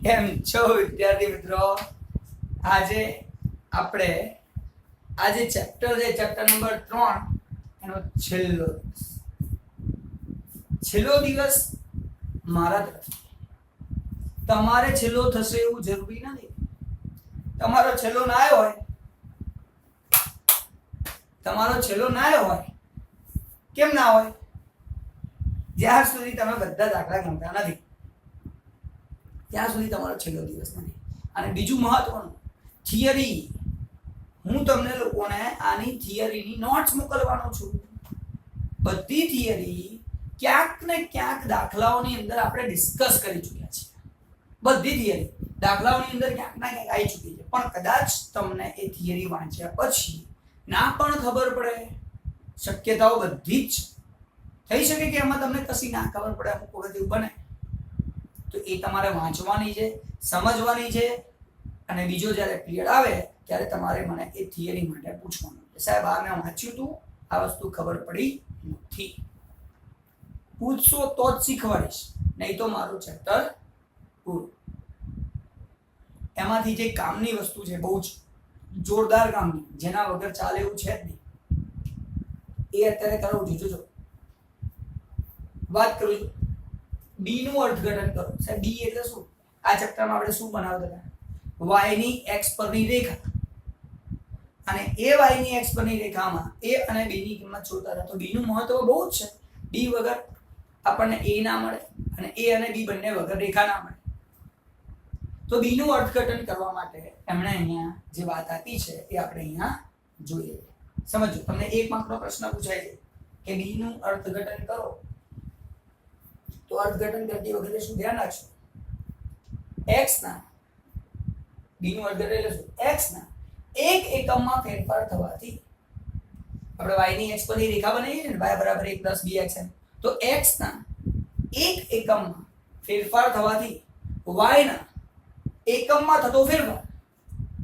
કેમ છો વિદ્યાર્થી મિત્રો? આજે આપણે આજે ચેપ્ટર છે ચેપ્ટર નંબર 3 એનો છેલ્લો દિવસ મારા તરફથી. તમારે છેલ્લો થશે એવું જરૂરી નથી. તમારો છેલ્લો ના આવ્યો હોય, કેમ ના હોય? જ્યાં સુધી તમે બધા દાખલા ગણતા નથી ત્યાં સુધી તમારો છેલ્લો દિવસ નથી. અને બીજું મહત્વનું, થિયરી, હું તમને લોકોને આની થિયરીની નોટ્સ મોકલવાનો છું. બધી થિયરી ક્યાંક ને ક્યાંક દાખલાઓની અંદર આપણે ડિસ્કસ કરી ચૂક્યા છીએ. બધી થિયરી દાખલાઓની અંદર ક્યાંક ના ક્યાંક આવી ચૂકી છે, પણ કદાચ તમને એ થિયરી વાંચ્યા પછી ના પણ ખબર પડે. શક્યતાઓ બધી જ થઈ શકે કે એમાં તમને કશી ના ખબર પડે, અમુક વખત એવું બને. તો એ તમારે વાંચવાની છે, સમજવાની છે, અને બીજો જ્યારે પીરિયડ આવે ત્યારે તમારે મને એ થિયરી માટે પૂછવાનું છે, સાહેબ આ મેં વાંચ્યું હતું, આ વસ્તુ ખબર પડી નથી. પૂછશો તો જ શીખવાડીશ, નહીં તો મારું ચેપ્ટર પૂરું. એમાંથી જે કામની વસ્તુ છે, બહુ જ જોરદાર કામની, જેના વગર ચાલે એવું છે જ નહીં, એ અત્યારે કરાવું છું. જોજો, વાત કરું છું. બી નું અર્થઘટન કરો. સાહેબ બી એટલે શું? આ ચેપ્ટરમાં આપણે શું બનાવતા હતા? y ની x પરની રેખા, અને એ y ની x પરની રેખામાં a અને b ની કિંમત શોધતા હતા. તો b નું મહત્વ બહુ જ છે. b વગર આપણને a ના મળે, અને a અને b બંને વગર રેખા ના મળે. તો b નું અર્થઘટન કરવા માટે એમણે અહીંયા જે વાત આપી છે એ આપણે અહીંયા જોઈએ. સમજો, તમને 1 માર્કનો પ્રશ્ન પૂછાય છે કે b નું અર્થઘટન કરો, તો અર્થઘટન કરતી વખતે શું ધ્યાન રાખશો? x ના, b નું અર્થઘટન એટલે શું? x ના એક એકમમાં ફેરફાર થવાથી, આપણે y ની x પરની રેખા બનાવીએ ને, y બરાબર 1 + bxn, તો x ના એક એકમમાં ફેરફાર થવાથી y ના એકમમાં થતો ફેરફાર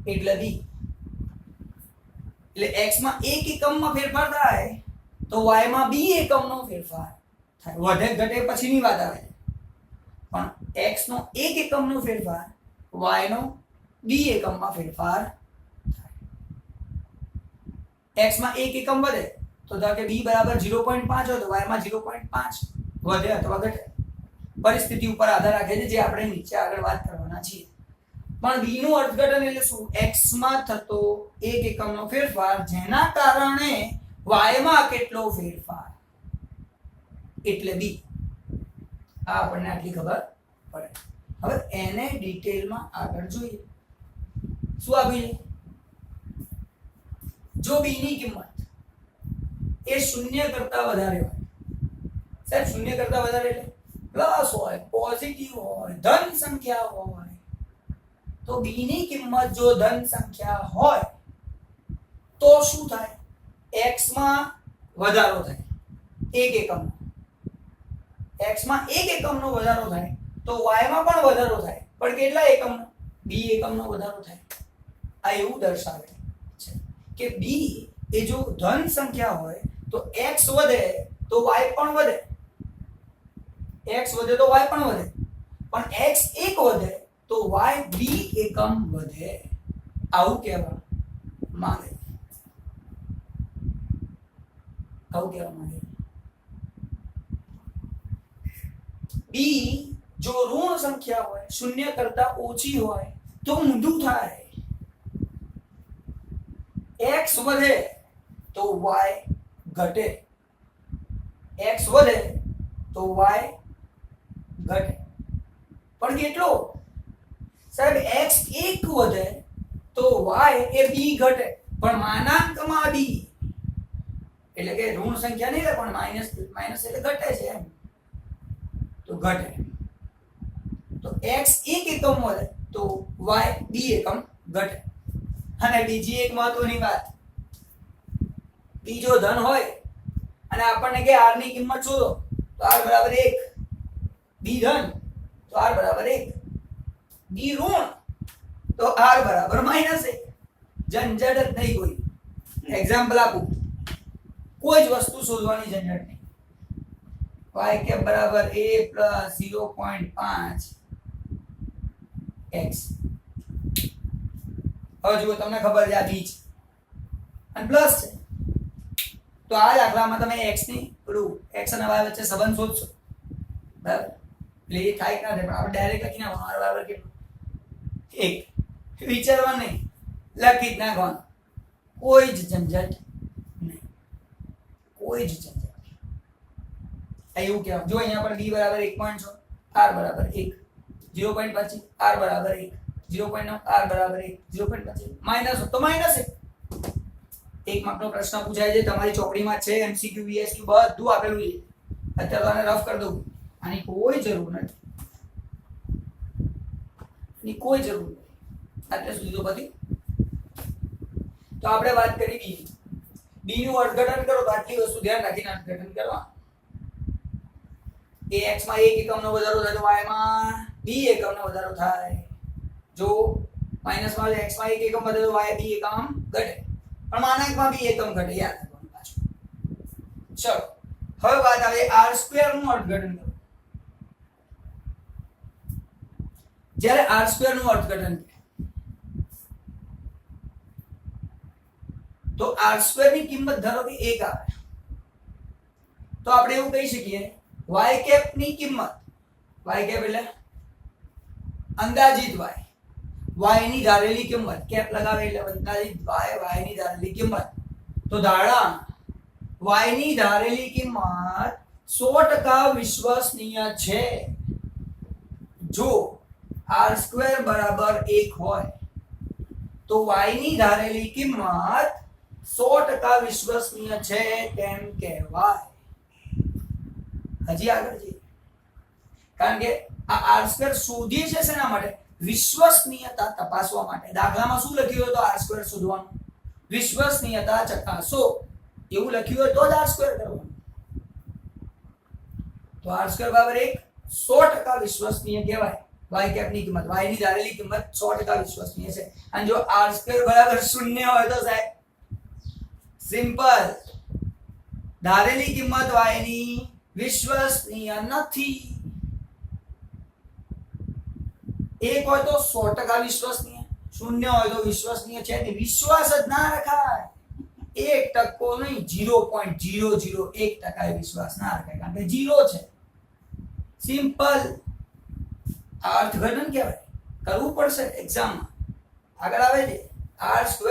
એટલે b. એટલે x માં એક એકમમાં ફેરફાર થાય તો y માં b એકમનો ફેરફાર થાય. વધે ઘટે પછીની વાત આવે, પણ x નો એક એકમનો ફેરફાર y નો b એકમમાં ફેરફાર થાય. x માં એક એકમ વધે તો ધારો કે b બરાબર 0.5 હોય તો y માં 0.5 વધે અથવા ઘટે, પરિસ્થિતિ ઉપર આધાર રાખે છે, જે આપણે નીચે આગળ વાત કરવાના છીએ. પણ b નું અર્થઘટન એટલે શું? x માં થતો એક એકમનો ફેરફાર, જેના કારણે y માં કેટલો ફેરફાર, એટલે b. આ આપણને આટલી ખબર પડે. હવે એને ડિટેલમાં આગળ જોઈએ. શું આપ્યું છે? જો b ની કિંમત એ 0 કરતા વધારે હોય, સાહેબ 0 કરતા વધારે એટલે પ્લસ હોય, પોઝિટિવ હોય, ધન સંખ્યા હોય, તો b ની કિંમત જો ધન સંખ્યા હોય તો શું થાય? x માં વધારો થાય, એક એકમનો. x માં એક એકમનો વધારો થાય તો y માં પણ વધારો થાય, પણ કેટલા એકમનો? b એકમનો વધારો થાય. આ એવું દર્શાવે છે કે b એ જો ધન સંખ્યા હોય તો x વધે તો y પણ વધે, x વધે તો y પણ વધે, પણ x એક વધે તો y b એકમ વધે. આવું કહેવા માંગે, b જો ઋણ સંખ્યા હોય, 0 કરતા ઓછી હોય તો ઊંધું થાય. x વધે તો y ઘટે, x વધે તો y ઘટે, પણ કેટલો? સાહેબ x એક વધે તો y એ b ઘટે, પણ માનાંકમાં b, એટલે કે ઋણ સંખ્યા નહીં પણ માઈનસ એટલે ઘટે છે એમ, તો ઘટે. તો x એક એકમ વધે તો y b એકમ ઘટે. અને બીજી એક મહત્વની વાત, b જો ધન હોય અને આપણને કે r ની કિંમત શોધો તો r બરાબર 1, b ધન તો r બરાબર 1, b ઋણ તો r બરાબર -1. ઝંઝટ જ નહીં કોઈ. એક્ઝામ્પલ આપું, કોઈ જ વસ્તુ શોધવાની ઝંઝટ નહીં. y કે બરાબર a + 0.5 x. હવે જુઓ તમને ખબર છે આ b છે અને પ્લસ છે, તો આ દાખલામાં તમે x ની પેલું x અને y વચ્ચે સંબંધ શોધશો, બરાબર? એટલે એ થાય ના થાય, પણ આપણે ડાયરેક્ટ લખી નાખવાનું r બરાબર કેટલું 1. વિચારવાનું નહીં, લખી જ નાખવાનું, કોઈ જ ઝંઝટ નહીં, કોઈ જ ઝંઝટ. એવું કહેવાય. જો અહીંયા પર b બરાબર 1.6, r બરાબર 1, 0.25 r બરાબર 1, 0.9 r બરાબર 1, 0.25 માઈનસ તો માઈનસ 1. એક માર્કનો પ્રશ્ન પૂછાય છે, તમારી ચોપડીમાં છે, MCQ VSQ બધું આપેલું છે. અત્યારે તો આને રફ કરી દઉં, આની કોઈ જરૂર નથી, આની કોઈ જરૂર નથી. અત્યાર સુધી તો બધી. તો આપણે વાત કરી b નું અર્થઘટન કરો, તો આટલી વસ્તુ ધ્યાન રાખીને અર્થઘટન કરવાનું. એ x માં 1 એકમનો વધારો થાય તો y માં 2 એકમનો વધારો થાય. જો માઈનસ માં x માં 1 એકમ વધે તો y 2 એકમ ઘટે, પણ માનાંકમાં 2 એકમ ઘટે, યાદ રાખવાનું પાછું. ચલો હવે વાત આવે r² નું અર્થઘટન કરો. જ્યારે r² નું અર્થઘટન તો r² ની કિંમત ધારો કે 1 આવે, તો આપણે એવું કહી શકીએ y કેપ ની કિંમત, y કેપ એટલે અંદાજિત y ની ધારેલી કિંમત, કેપ લગાવે એટલે અંદાજિત y ની ધારેલી કિંમત. તો ધારણા y ની ધારેલી કિંમત 100% વિશ્વસનીય છે જો r² બરાબર 1 હોય, તો y ની ધારેલી કિંમત 100% વિશ્વસનીય છે તેમ કહેવાય. હજી આગળ જઈએ, કારણ કે આ r² શોધીએ છે શેના માટે? વિશ્વસનીયતા તપાસવા માટે. દાખલામાં શું લખ્યું હોય તો r² શોધવાનું, વિશ્વસનીયતા ચકાસો એવું લખ્યું હોય તો જ r² કરવાનું. તો r² બરાબર 1 100% વિશ્વસનીય કહેવાય. y કેપ ની કિંમત, y ની ધારેલી કિંમત 100% વિશ્વસનીય છે. અને જો r² બરાબર 0 હોય તો સાહેબ સિમ્પલ, ધારેલી કિંમત y ની વિશ્વસનીય નથી. 1 હોય તો 100% વિશ્વસનીય, 0 હોય તો વિશ્વસનીય છે નહીં, વિશ્વાસ જ ના રખાય. 1% નહીં, 0.001% વિશ્વાસ ના રખાય, કારણ કે 0 છે. સિમ્પલ અર્થઘટન કહેવાય, કરવું પડશે એક્ઝામમાં. આગળ આવે છે r²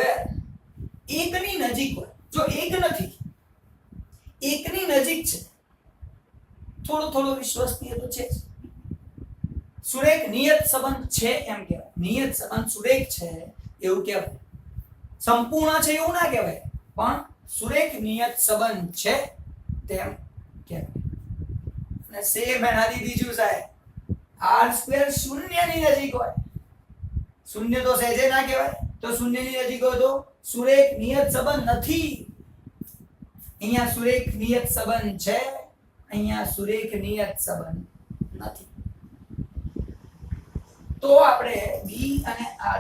1 ની નજીક હોય, જો 1 નથી, 1 ની નજીક છે, થોડો વિશ્વસનીય તો છે જ. સુરેખ નિયત સંબંધ છે એમ કહેવાય, નિયત સંબંધ સુરેખ છે એવું કહેવાય. સંપૂર્ણ છે એવું ના કહેવાય, પણ સુરેખ નિયત સંબંધ છે તેમ કહેવાય. અને સેમ એનાથી બીજું સાહેબ, r² 0 ની નજીક હોય, 0 તો સહેજે ના કહેવાય, તો 0 ની નજીક હોય તો સુરેખ નિયત સંબંધ નથી. અહીંયા સુરેખ નિયત સંબંધ છે, અહીંયા સુરેખ નિયત સંબંધ નથી. તો આપણે b અને r²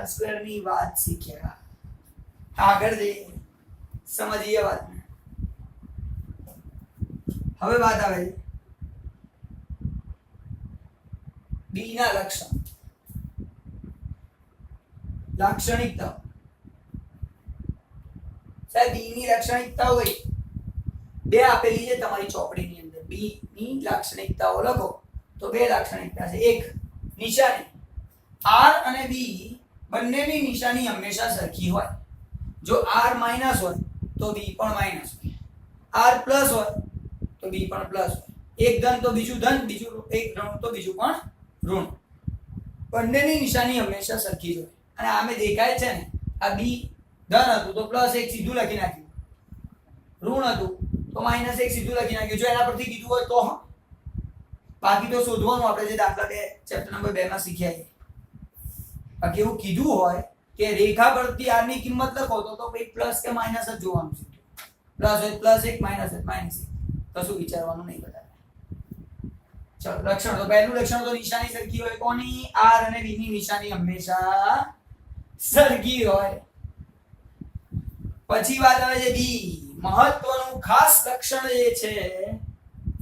ની વાત શીખ્યા. આગળ જઈએ, સમજીએ વાતને. હવે વાત આવે છે b ના લક્ષણ, લાક્ષણિકતા. સાહેબ b ની લાક્ષણિકતા હોય બે આપેલી છે તમારી ચોપડીની અંદર. b ની લાક્ષણિકતાઓ લખો તો બે લાક્ષણિકતા છે. એક, નિશાની. r અને b બંનેની નિશાની હંમેશા સરખી હોય. જો r માઈનસ હોય તો b પણ માઈનસ હોય, r પ્લસ હોય તો b પણ પ્લસ હોય. એક ધન તો બીજું ધન, બીજું એક ઋણ તો બીજું પણ ઋણ. બંનેની નિશાની હંમેશા સરખી જ હોય. અને આમે દેખાય છે ને, આ b ધન હતું તો પ્લસ 1 સીધું લખી નાખ્યું, ઋણ હતું તો માઈનસ 1 સીધું લખી નાખ્યું. જો એના પરથી કીધું હોય તો હા, બાકી તો શોધવાનું આપણે જે દાખલા 2 ચેપ્ટર નંબર 2 માં શીખ્યા છે. બાકી એવું કીધું હોય કે રેખા પરથી r ની કિંમત લખો તો ભાઈ પ્લસ કે માઈનસ જ જોવાનું છે. પ્લસ હોય પ્લસ 1, માઈનસ હોય માઈનસ 1, કશું વિચારવાનું નહીં બતાવે. ચલો લક્ષણ. તો પહેલું લક્ષણ તો નિશાની સરખી હોય. કોની? r અને b ની નિશાની હંમેશા સરખી હોય. પછી વાત આવે છે b. મહત્વનું ખાસ લક્ષણ જે છે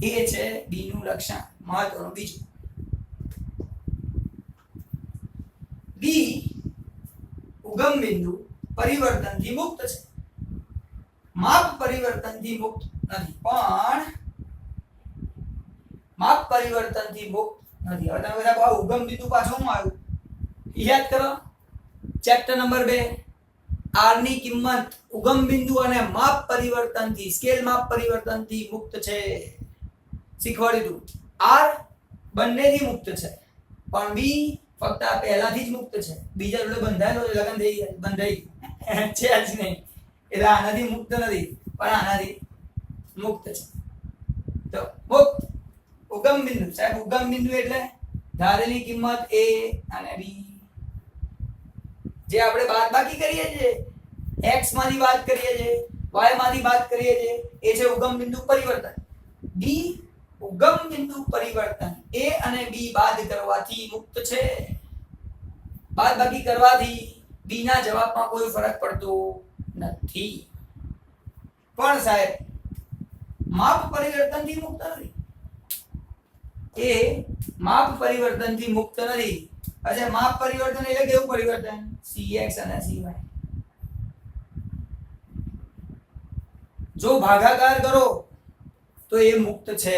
એ છે b નું લક્ષણ. મહત્વનું બીજું, ડી ઉગમ બિંદુ પરિવર્તનથી મુક્ત છે, માપ પરિવર્તનથી મુક્ત નથી, પણ માપ પરિવર્તનથી મુક્ત નથી. હવે તમે બધા ઉગમ બિંદુ પાછું શું આવ્યું યાદ કરો. ચેપ્ટર નંબર 2 આર ની કિંમત ઉગમ બિંદુ અને માપ પરિવર્તનથી સ્કેલ માપ પરિવર્તનથી મુક્ત છે. શીખવાડ્યું હતું આર બંનેથી મુક્ત છે, પણ બી ફક્ત આ પહેલાથી જ મુક્ત છે, બીજા જોડે બંધાયેલો લગન થઈ ગયા બંધાઈ છે જ નહીં, એટલે આનાથી મુક્ત નથી પણ આનાથી મુક્ત છે. તો મુક્ત ઉગમ બિંદુ સાહેબ, ઉગમ બિંદુ એટલે ધારેલી કિંમત a અને b, જે આપણે બાદબાકી કરીએ છીએ, x માંથી બાદ કરીએ છીએ, y માંથી બાદ કરીએ છીએ, એ છે ઉગમ બિંદુ પરિવર્તન. b ઉગમ બિંદુ પરિવર્તન a અને b બાદ કરવાથી મુક્ત છે. બાદબાકી કરવાથી b ના જવાબમાં કોઈ ફરક પડતો નથી, પણ સાહેબ માપ પરિવર્તનથી મુક્ત નથી. એ માપ પરિવર્તનથી મુક્ત નથી. અચ્છા, માપ પરિવર્તન એટલે કેવું પરિવર્તન? cx અને cy. જો ભાગાકાર કરો તો એ મુક્ત છે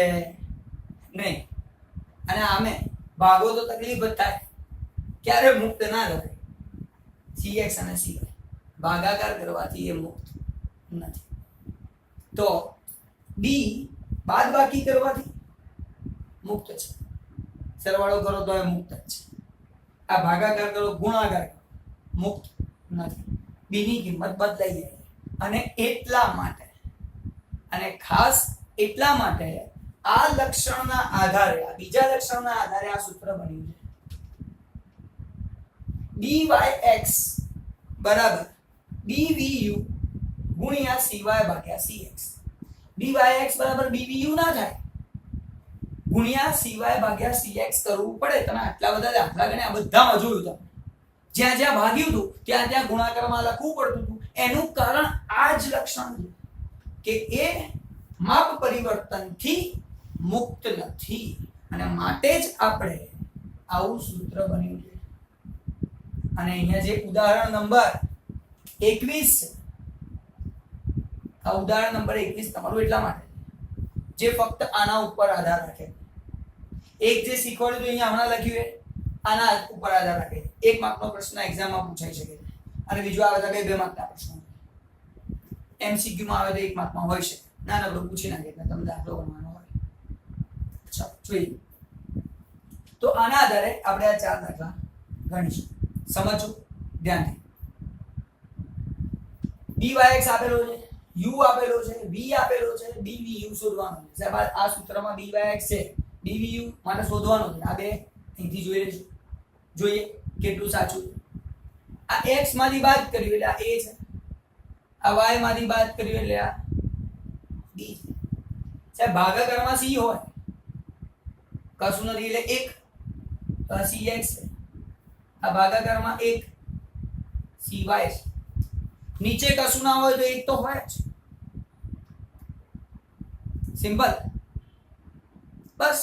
નહીં, અને આમે ભાગો તો તકલીફ જ થાય, ક્યારે મુક્ત ના રહે. cx અને cy ભાગાકાર કરવાથી એ મુક્ત નથી. તો b બાદબાકી કરવાથી મુક્ત છે, સરવાળો કરો તો એ મુક્ત જ છે. આ ભાગાકાર કરો, ગુણાકાર કરો, મુક્ત નથી. b ની કિંમત બદલાઈ જાય, અને એટલા માટે, અને ખાસ એટલા માટે આ લક્ષણના આધારે, આ બીજા લક્ષણના આધારે આ સૂત્ર બન્યું છે. dyx બરાબર bvu ગુણ્યા cy ભાગ્યા cx. dyx બરાબર bvu ના થાય, ગુણ્યા cy ભાગ્યા cx કરવું પડે. તમે આટલા બધા દાખલા ગણ્યા, બધામાં જોયું તમે, જ્યાં જ્યાં ભાગ્યું હતું ત્યાં ત્યાં ગુણાકારમાં લખવું પડતું હતું. એનું કારણ આ જ લક્ષણ છે કે એ માપ પરિવર્તનથી મુક્ત નથી, અને માટે જ આપણે આવું સૂત્ર બન્યું છે. અને અહીંયા જે ઉદાહરણ નંબર 21 છે, આ ઉદાહરણ નંબર 21 તમારું એટલા માટે જે ફક્ત આના ઉપર આધાર રાખે. એક જે શીખવાડ્યું તો અહીંયા હમણાં લખ્યું છે, આના ઉપર આધાર રાખે. 1 માર્કનો પ્રશ્ન એક્ઝામમાં પૂછાઈ શકે છે, અને બીજો આવે તો 2 માર્કના પ્રશ્નો. MCQ માં આવે તો 1 માર્કમાં હોય છે. ના ના, પૂછી નાખે એટલે તમને દાખલો ગણવાનો હોય. ચાલો જોઈએ. તો આના આધારે આપણે આ 4 દાખલા ગણીશું. સમજો ધ્યાનથી. dyx આપેલો છે, u આપેલો છે, v આપેલો છે, dvu શોધવાનો છે. સાહેબ આ સૂત્રમાં dyx છે, dvu માટે શોધવાનો છે. આ બે અહીંથી જોઈ લેજો, જોઈએ કેટલું સાચું. આ x માંથી બાદ કર્યું એટલે આ a છે, આ y માંથી બાદ કર્યું એટલે આ b છે. સાહેબ ભાગાકારમાં c હોય, કશું નથી એટલે 1, તો આ cx છે. આ ભાગાકારમાં 1 cy છે. નીચે કશું ના હોય તો 1 તો હોય જ. સિમ્પલ. બસ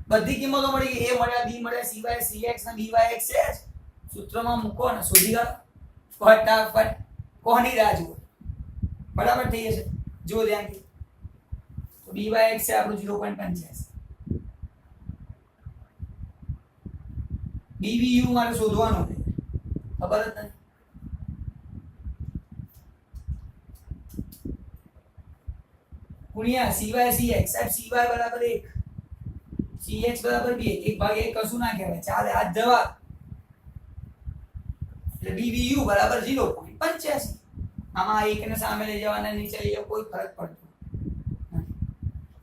બધી કિંમતો મળી ગઈ. a મળ્યા, b મળ્યા, cy, cx અને dyx છે. સૂત્રમાં મૂકો અને શોધી કાઢો ફટાફટ. કોની રાહ જુઓ? બરાબર થઈ જશે. જો ધ્યાનથી. તો dyx છે આપણું 0.85. dvu મારે શોધવાનું છે, ખબર જ નથી. ગુણ્યા cy cx. સાહેબ cy બરાબર 1, cx બરાબર 2. 1/1 કશું ના કહેવાય, ચાલે. આ જવાબ. એટલે dvu બરાબર 0.85. આમાં 1 ને સામે લઈ જવાના, નીચે લઈ જવા, કોઈ ફરક પડતો નથી.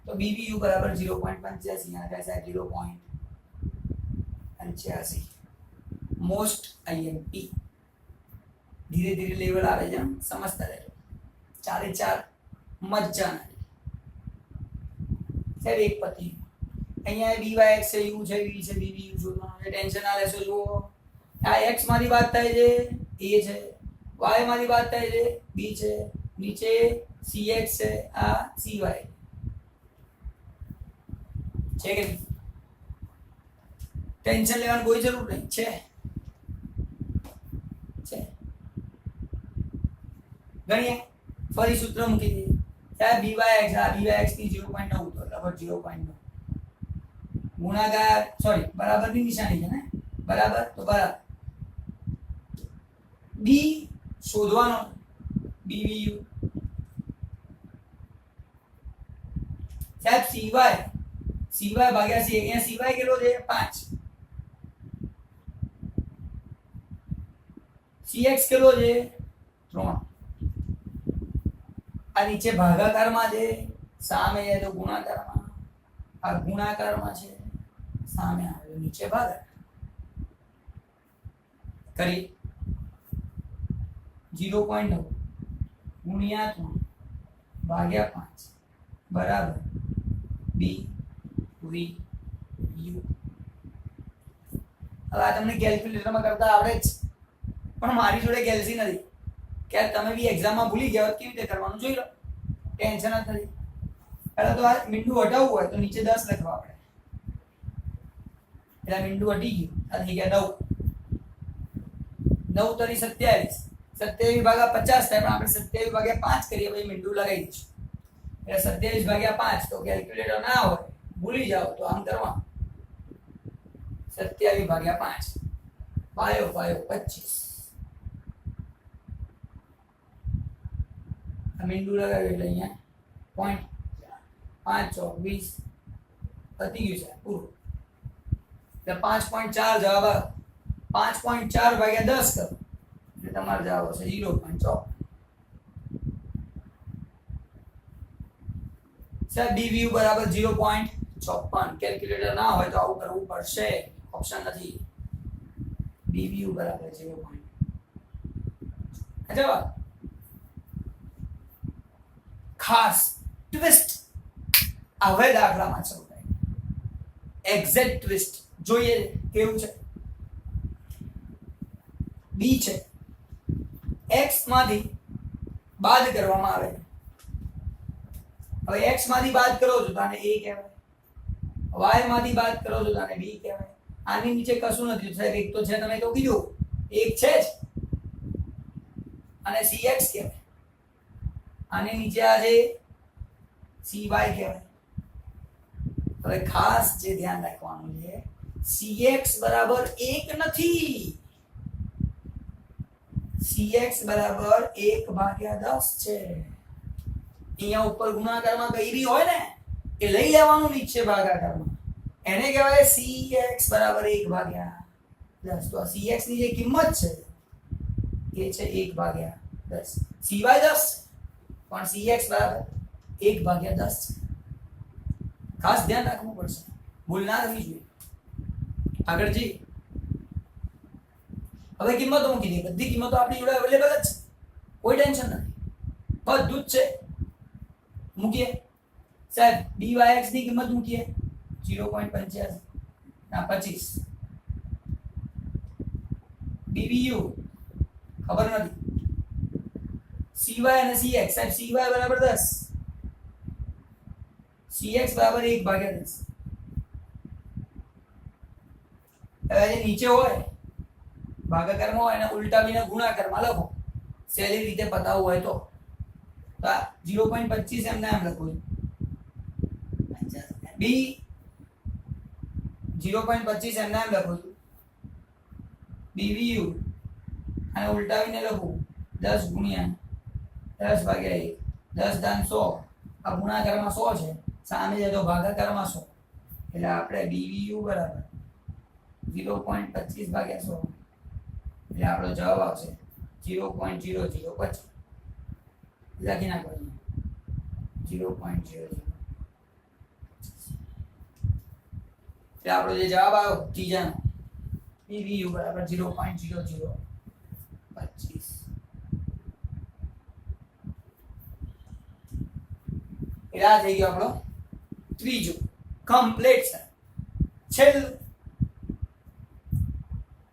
તો bvu બરાબર 0.85. આ થાય સાહેબ 0.85. Most IMP. ધીરે ધીરે લેવલ આવે છે, સમજતા રહેજો. 4 મજા ના સાહેબ. એક પતિ અહીંયા dyx છે, u છે, v છે, dvu શોધવાનું છે. ટેન્શન ના લેશો. જુઓ આ x માંથી બાદ થાય છે, a છે, y માંથી બાદ થાય છે, b છે, નીચે cx છે, આ cy છે કે ટેન્શન લેવાની કોઈ જરૂર નહીં છે. ગણીએ ફરી સૂત્ર મૂકી દઈએ સાહેબ byx આ byx ની 0.9 તો બરાબર 0.9 ગુણાકાર સોરી બરાબરની નિશાની છે ને બરાબર તો બરાબર b શોધવાનો bvu સાહેબ cy ભાગ્યા c અહીંયા cy કેટલો છે 5 cx કેટલો છે 3 આ નીચે ભાગાકારમાં છે સામે છે તો ગુણાકારમાં આ ગુણાકારમાં છે સામે આવે નીચે ભાગાકાર કરી 0.9 ગુણ્યા 3 ભાગ્યા 5 બરાબર b v u હવે આ તમને કેલ્ક્યુલેટરમાં કરતા આવડે જ પણ મારી જોડે કેલ્સી નથી કે તમે બી એક્ઝામમાં ભૂલી ગયા હોત કેવી રીતે કરવાનું જોઈ લો ટેન્શન જ નથી પહેલા તો આ મીંડું હટાવવું હોય તો નીચે 10 લખવા આપણે એટલે મીંડું હટી ગયું આ થઈ ગયા 9 9 તરી 27 27 ભાગ્યા 50 થાય પણ આપણે 27 ભાગ્યા 5 કરીએ પછી મીંડું લગાવી દઈશું એટલે 27 ભાગ્યા 5 તો કેલ્ક્યુલેટર ના હોય ભૂલી જાઓ તો આમ કરવાનું 27 ભાગ્યા 5 પાયો 25 આ મીંડું લગાવ્યું એટલે અહીંયા પોઈન્ટ 5 ચોક 20 પતી ગયું છે પૂરું એટલે 5.4 જવાબ આવે 5.4 ભાગ્યા 10 કરો એટલે તમારો જવાબ આવશે 0.4 સાહેબ bvu બરાબર 0.54 કેલ્ક્યુલેટર ના હોય તો આવું કરવું પડશે ઓપ્શન નથી bvu બરાબર 0. જવાબ ખાસ ટ્વિસ્ટ હવે દાખલામાં શરૂ થાય એક્ઝેક્ટ ટ્વિસ્ટ જોઈએ કેવું છે b છે x માંથી બાદ કરવામાં આવે હવે x માંથી બાદ કરો છો તો આને a કહેવાય y માંથી બાદ કરો છો તો આને b કહેવાય આની નીચે કશું નથી સાહેબ એક તો છે તમે તો કીધું એક છે જ અને cx કહેવાય આની નીચે આ છે cy કહેવાય હવે ખાસ જે ધ્યાન રાખવાનું છે cx બરાબર 1 નથી cx બરાબર 1/10 છે અહીંયા ઉપર ગુણાકારમાં કઈ બી હોય ને એ લઈ લેવાનું નીચે ભાગાકારમાં એને કહેવાય cx બરાબર 1/10 તો આ cx ની જે કિંમત છે એ છે 1/10 cy 10 પણ cx બરાબર 1/10 છે ખાસ ધ્યાન રાખવું પડશે ભૂલ ના થવી જોઈએ આગળ જી હવે કિંમતો મૂકી દે બધી કિંમતો આપણી જોડે અવેલેબલ જ છે કોઈ ટેન્શન નથી બધું જ છે મૂકીએ સાહેબ dyx ની કિંમત મૂકીએ 0.85 ના 25 bvu ખબર નથી cy અને cx સાહેબ cy બરાબર 10 cx બરાબર 1/10 હવે જે નીચે હોય ભાગાકારમાં હોય એને ઉલટાવીને ગુણાકારમાં લખો સહેલી રીતે પતાવવું હોય તો 0.25 એમ નામ લખું b 0.25 એમ નામ લખું bvu અને ઉલટાવીને લખું 10 ગુણ્યા 10/1 10 દાન 100 આ ગુણાકારમાં 100 છે સામે છે તો ભાગાકારમાં 100 એટલે આપણે bvu બરાબર 0.25/100 એટલે આપણો જવાબ આવશે 0.0025 લખી નાખો 0.00 એટલે આપણો જે જવાબ આવ્યો ત્રીજાનો bvu બરાબર 0.0025 એટલે આ થઈ ગયો આપણો ત્રીજો કમ્પ્લીટ છે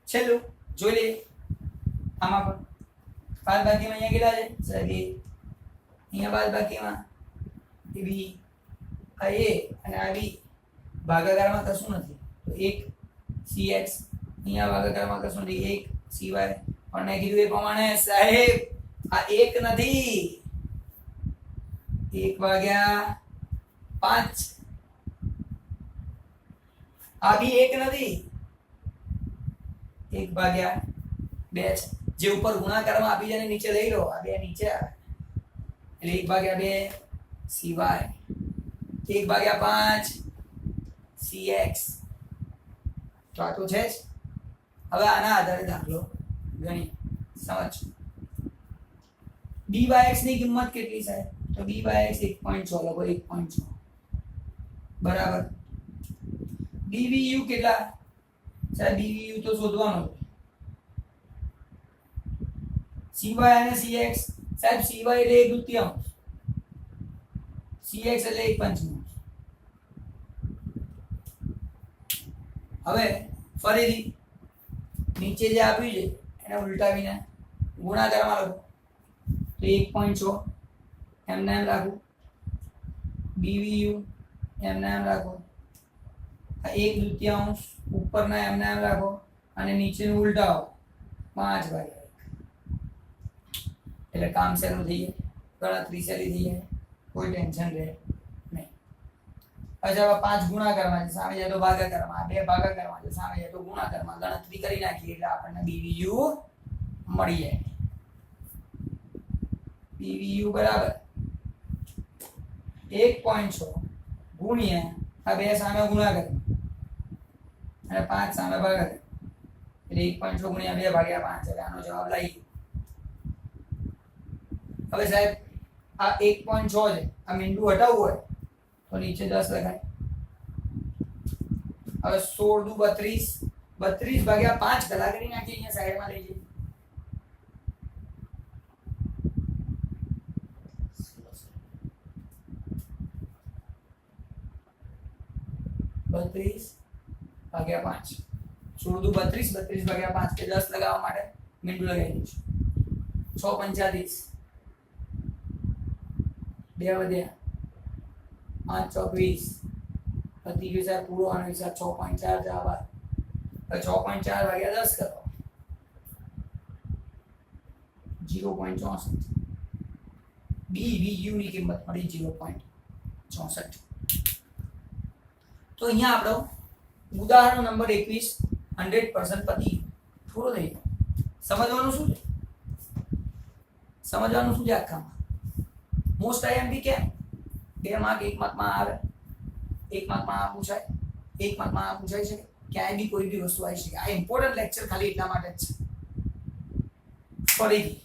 છેલ્લું જોઈ લઈએ આમાં પણ બાદબાકીમાં અહીંયા કેટલા છે સાહેબ અહીંયા બાદબાકીમાં b આ a અને આ b ભાગાકારમાં કશું નથી તો 1 cx અહીંયા ભાગાકારમાં કશું નથી 1 cy પણ મેં કીધું એ પ્રમાણે સાહેબ આ 1 નથી, 1/5 આ બી 1 નથી, 1/2 છે. જે ઉપર ગુણાકારમાં આપી જાય નીચે લઈ લો, આ 2 નીચે આવે એટલે 1/2 CY, 1/5 CX. તો આ તો છે જ. હવે આના આધારે દાખલો ગણી સમજ. b/x ની કિંમત કેટલી છે? તો b/x 1.6 લખો, 1.6 બરાબર. dvu કેટલા? સાહેબ dvu તો શોધવાનો cy અને cx. સાહેબ cy એટલે 1/2, cx એટલે 1/5. હવે ફરીથી નીચે જે આપ્યું છે એને ઉલટાવીને ગુણાકારમાં લખો તો 1.6 એમને એમ રાખો, dvu એમને એમ રાખો, આ 1/2 ઉપરના એમને એમ રાખો અને નીચેનું ઉલટાવો 5/1. એટલે કામ શરૂ થઈ જાય, ગણતરી શરૂ થઈ જાય, કોઈ ટેન્શન રહે નહીં. અચ્છા 5 ગુણાકારમાં છે, સામે જાય તો ભાગાકારમાં, 2 ભાગાકારમાં છે, સામે જાય તો ગુણાકારમાં. ગણતરી કરી નાખીએ એટલે આપણને dvu મળી જાય. dvu બરાબર 1.6 ગુણ્યા આ 2 સામે ગુણાકાર અને 5 સામે ભાગાકાર એટલે 1.6 ગુણ્યા 2/5 એટલે આનો જવાબ લઈ. હવે સાહેબ આ 1.6 છે, આ મીંડું હટાવવું હોય તો નીચે 10 લખાય. હવે 16 × 32 32/5 કલા કરી નાખીએ, અહીંયા સાઈડમાં લઈ જઈએ. 32/5 16 × 32 32/5 કે 10 લગાવવા માટે મીંડું લગાવી દઈશું. 6 × 35 2 વધ્યા 5 × 20 પતી ગયું સાહેબ પૂરો. આનો હિસાબ 6.4 જવાબ આવે. હવે 6.4/10 કરો 0.64. dvu ની કિંમત મળી 0.64. તો અહીંયા આપણો ઉદાહરણ નંબર 21 100% પતી પૂરો થઈ ગયો. સમજવાનું શું છે? સમજવાનું શું છે આખામાં? મોસ્ટ આઈએમપી કેમ 2 માર્ક 1 માર્કમાં આવે, 1 માર્કમાં આ પૂછાય, 1 માર્કમાં આ પૂછાય છે, ક્યાંય બી કોઈ બી વસ્તુ આવી શકે. આ ઇમ્પોર્ટન્ટ લેક્ચર ખાલી એટલા માટે જ છે. ફરીથી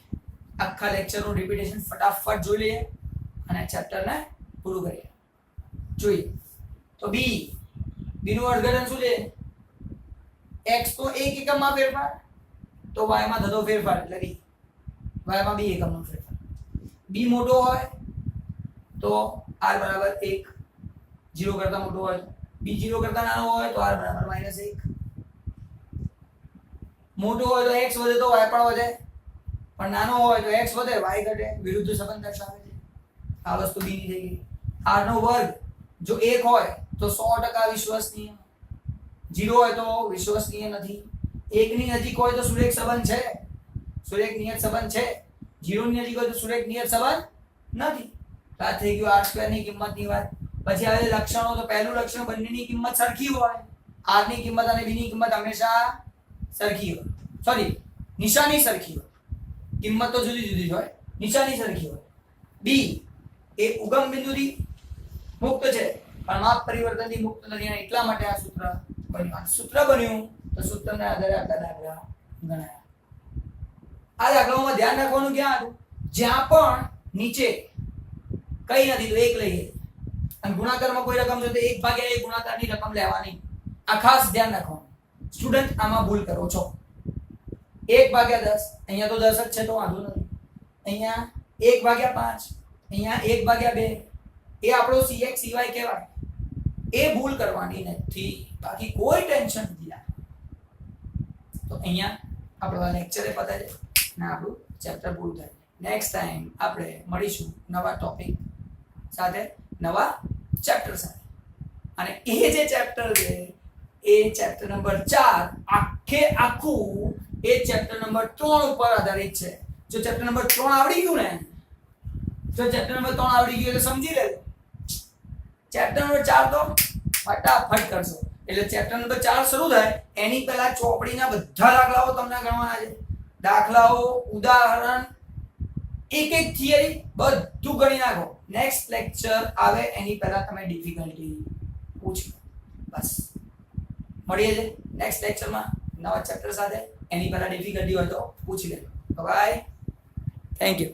આખા લેક્ચરનું રિપીટેશન ફટાફટ જોઈ લઈએ અને ચેપ્ટરને પૂરું કરીએ. જોઈએ તો બી નું અર્થઘટન શું છે? x તો 1 એકમમાં ફેરફાર, તો y માં થતો ફેરફાર એટલે b. y માં b એકમનો ફેરફાર. b મોટો હોય તો r બરાબર 1, 0 કરતા મોટો હોય તો. b 0 કરતા નાનો હોય તો r બરાબર -1. મોટો હોય તો x વધે તો y પણ વધે, પણ નાનો હોય તો x વધે y ઘટે. વિરુદ્ધ સંબંધ દર્શાવે છે. આ વસ્તુ b ની થઈ ગઈ. r નો વર્ગ જો 1 હોય તો 100% વિશ્વસનીય, 0 હોય તો વિશ્વસનીય નથી. 1 ની નજીક હોય તો સુરેખ સંબંધ છે, સુરેખ નિયત સંબંધ છે. 0 ની નજીક હોય તો સુરેખ નિયત સંબંધ નથી. તો આ થઈ ગયું r² ની કિંમતની વાત. પછી આવે લક્ષણો. તો પહેલું લક્ષણ બંનેની કિંમત સરખી હોય. r ની કિંમત અને b ની કિંમત હંમેશા સરખી હોય. સોરી, નિશાની સરખી હોય. કિંમત તો જુદી જુદી હોય, નિશાની સરખી હોય. b એ ઉગમ બિંદુથી મુક્ત છે પણ માપ પરિવર્તનથી મુક્ત નથી, અને એટલા માટે આ સૂત્ર બન્યું. સૂત્ર બન્યું તો સૂત્રના આધારે આટલા દાખલા ગણાયા. આ દાખલામાં ધ્યાન રાખવાનું ક્યાં હતું? જ્યાં પણ નીચે કઈ નથી તો 1 લઈએ, અને ગુણાકારમાં કોઈ રકમ છે તો 1/a ગુણાકારની રકમ લેવાની. આ ખાસ ધ્યાન રાખવાનું. સ્ટુડન્ટ આમાં ભૂલ કરો છો. 1/10 અહીંયા તો 10 જ છે તો વાંધો નથી. અહીંયા 1/5, અહીંયા 1/2 એ આપણો cx cy કહેવાય. એ ભૂલ કરવાની નથી, બાકી કોઈ ટેન્શન નથી. તો અહીંયા આપણો લેક્ચર એ પતે છે ને આપણું ચેપ્ટર પૂરું થાય. નેક્સ્ટ ટાઈમ આપણે મળીશું નવા ટોપિક સાથે, નવા ચેપ્ટર સાથે. અને એ જે ચેપ્ટર છે એ ચેપ્ટર નંબર 4 આખે આખું એ ચેપ્ટર નંબર 3 ઉપર આધારિત છે. જો ચેપ્ટર નંબર 3 આવડી ગયું ને, જો ચેપ્ટર નંબર 3 આવડી ગયું એટલે સમજી લેજો. ચેપ્ટર નંબર 4 તો ફટાફટ કરશો. એટલે ચેપ્ટર નંબર 4 શરૂ થાય એની પહેલા ચોપડીના બધા દાખલાઓ તમને ગણવાના છે. દાખલાઓ, ઉદાહરણ, એક એક થિયરી બધું ગણી નાખો. નેક્સ્ટ લેક્ચર આવે એની પહેલા તમે ડિફિકલ્ટી પૂછો. બસ મળીએ છે નેક્સ્ટ લેક્ચરમાં નવા ચેપ્ટર સાથે. એની પહેલા ડિફિકલ્ટી હોય તો પૂછી લેજો. Bye, thank you.